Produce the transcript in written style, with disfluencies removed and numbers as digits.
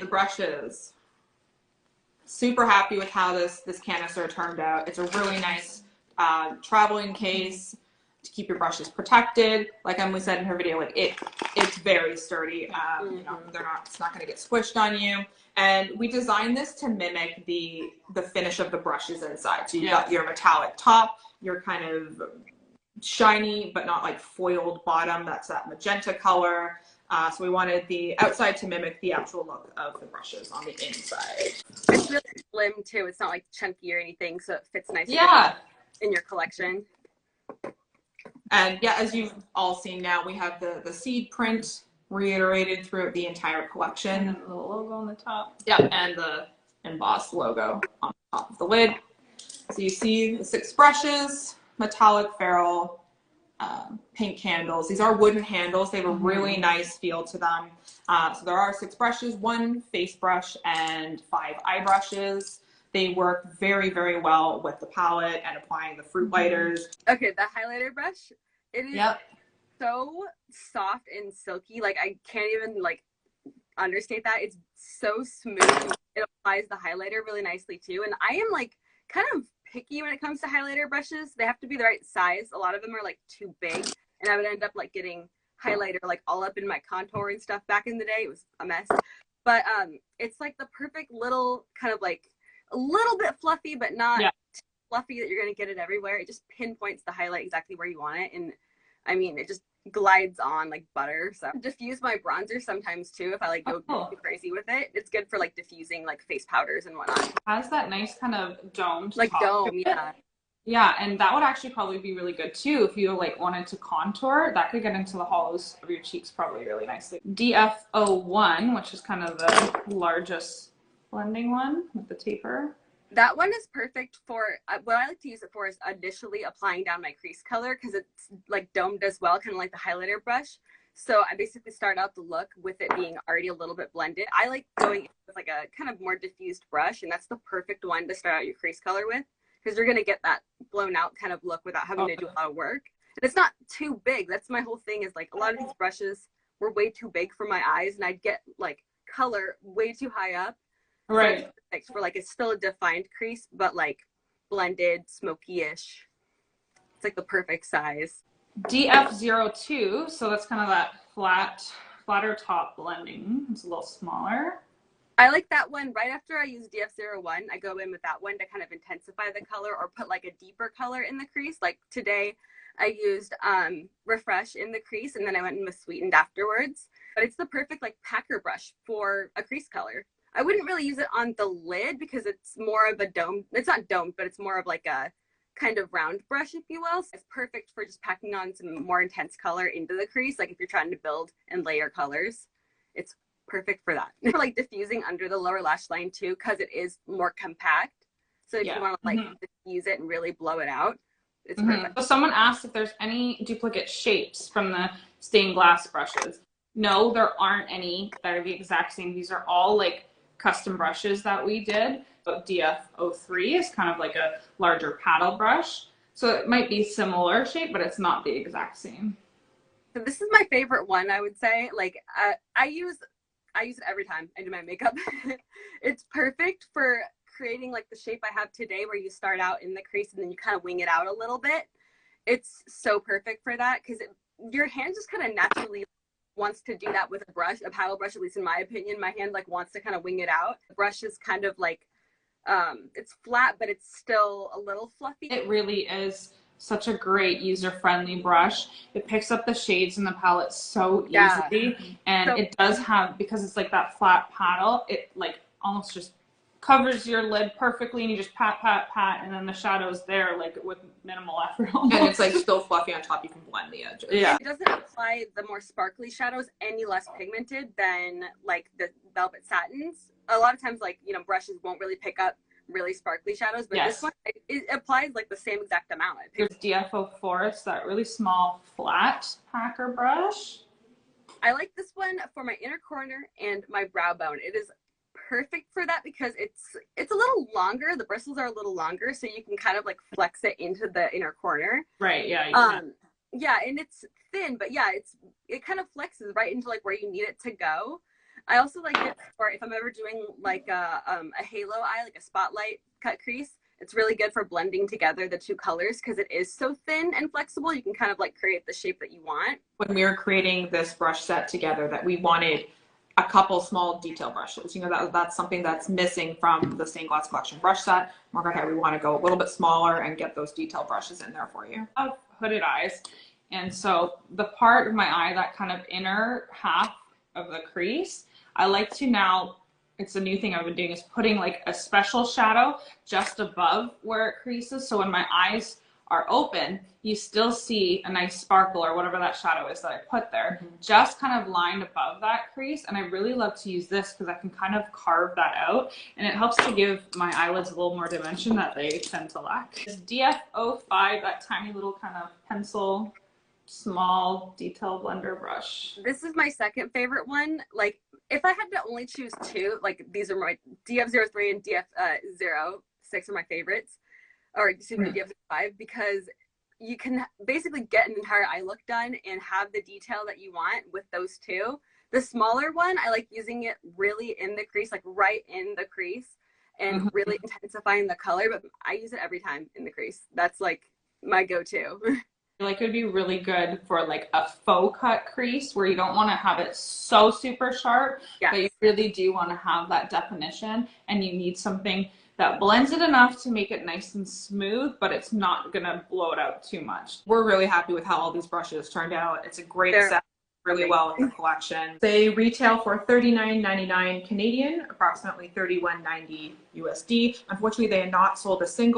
the brushes. Super happy with how this canister turned out. It's a really nice traveling case to keep your brushes protected. Like Emily said in her video, like it's very sturdy. You know, it's not going to get squished on you. And we designed this to mimic the finish of the brushes inside. So you got your metallic top, your kind of shiny but not like foiled bottom. That's that magenta color. So we wanted the outside to mimic the actual look of the brushes on the inside. It's really slim too. It's not like chunky or anything, so it fits nicely in your collection. And yeah, as you've all seen now, we have the seed print reiterated throughout the entire collection. And the little logo on the top. Yep, and the embossed logo on top of the lid. So you see the 6 brushes, metallic ferrule, pink handles. These are wooden handles. They have a really nice feel to them. So there are 6 brushes, 1 face brush and 5 eye brushes. They work very, very well with the palette and applying the Fruitlighters. Okay, the highlighter brush, it is so soft and silky. Like, I can't even, like, understate that. It's so smooth. It applies the highlighter really nicely, too. And I am, like, kind of picky when it comes to highlighter brushes. They have to be the right size. A lot of them are, like, too big. And I would end up, like, getting highlighter, like, all up in my contour and stuff back in the day. It was a mess. But it's, like, the perfect little kind of, like, a little bit fluffy, but not too fluffy that you're going to get it everywhere. It just pinpoints the highlight exactly where you want it. And I mean, it just glides on like butter. So I diffuse my bronzer sometimes too if I like go crazy with it. It's good for like diffusing like face powders and whatnot. It has that nice kind of domed like top dome, yeah, and that would actually probably be really good too if you like wanted to contour. That could get into the hollows of your cheeks probably really nicely. DF01, which is kind of the largest blending one with the taper. That one is perfect for what I like to use it for is initially applying down my crease color because it's like domed as well, kind of like the highlighter brush. So I basically start out the look with it being already a little bit blended. I like going with like a kind of more diffused brush, and that's the perfect one to start out your crease color with because you're going to get that blown out kind of look without having to do a lot of work. And it's not too big. That's my whole thing is like a lot of these brushes were way too big for my eyes, and I'd get like color way too high up. Right. So for like it's still a defined crease, but like blended, smoky-ish. It's like the perfect size. DF02, so that's kind of that flatter top blending. It's a little smaller. I like that one. Right after I use DF01, I go in with that one to kind of intensify the color or put like a deeper color in the crease. Like today, I used Refresh in the crease, and then I went in with Sweetened afterwards. But it's the perfect like packer brush for a crease color. I wouldn't really use it on the lid because it's more of a dome. It's not domed, but it's more of like a kind of round brush, if you will. So it's perfect for just packing on some more intense color into the crease. Like if you're trying to build and layer colors, it's perfect for that. For like diffusing under the lower lash line too, because it is more compact. So if you want to like diffuse it and really blow it out, it's perfect. So someone asked if there's any duplicate shapes from the stained glass brushes. No, there aren't any that are the exact same. These are all like custom brushes that we did. But DF03 is kind of like a larger paddle brush. So it might be similar shape, but it's not the exact same. So this is my favorite one, I would say. Like I use it every time I do my makeup. It's perfect for creating like the shape I have today where you start out in the crease and then you kind of wing it out a little bit. It's so perfect for that because your hand just kind of naturally wants to do that with a brush, a paddle brush, at least in my opinion. My hand like wants to kind of wing it out. The brush is kind of like, it's flat, but it's still a little fluffy. It really is such a great user-friendly brush. It picks up the shades in the palette so easily. And so, it does have, because it's like that flat paddle, it like almost just covers your lid perfectly and you just pat, pat, pat, and then the shadow's there like with minimal effort almost. And it's like still fluffy on top. You can blend the edges. Yeah. It doesn't apply the more sparkly shadows any less pigmented than like the velvet satins. A lot of times like, you know, brushes won't really pick up really sparkly shadows, but this one, it applies like the same exact amount. There's DF04, it's that really small flat packer brush. I like this one for my inner corner and my brow bone. It is perfect for that because it's a little longer. The bristles are a little longer, so you can kind of like flex it into the inner corner. Right. Yeah. Yeah, and it's thin, but yeah, it kind of flexes right into like where you need it to go. I also like it for if I'm ever doing like a halo eye, like a spotlight cut crease. It's really good for blending together the two colors because it is so thin and flexible. You can kind of like create the shape that you want. When we were creating this brush set together, that we wanted a couple small detail brushes. You know, that's something that's missing from the Stained Glass Collection brush set. We're like, okay, we want to go a little bit smaller and get those detail brushes in there for you. I have hooded eyes. And so the part of my eye, that kind of inner half of the crease, I like to now, it's a new thing I've been doing, is putting like a special shadow just above where it creases. So when my eyes are open, you still see a nice sparkle or whatever that shadow is that I put there, just kind of lined above that crease. And I really love to use this because I can kind of carve that out, and it helps to give my eyelids a little more dimension that they tend to lack. This DF05, that tiny little kind of pencil, small detail blender brush. This is my second favorite one. Like if I had to only choose two, like these are my DF03 and DF06 are my favorites. Or excuse me, DF5, because you can basically get an entire eye look done and have the detail that you want with those two. The smaller one, I like using it really in the crease, like right in the crease, and really intensifying the color, but I use it every time in the crease. That's like my go-to. Like it would be really good for like a faux cut crease where you don't want to have it so super sharp, but you really do want to have that definition, and you need something that blends it enough to make it nice and smooth, but it's not gonna blow it out too much. We're really happy with how all these brushes turned out. It's a great set, really well in the collection. They retail for $39.99 Canadian, approximately $31.90 USD. Unfortunately, they are not sold a single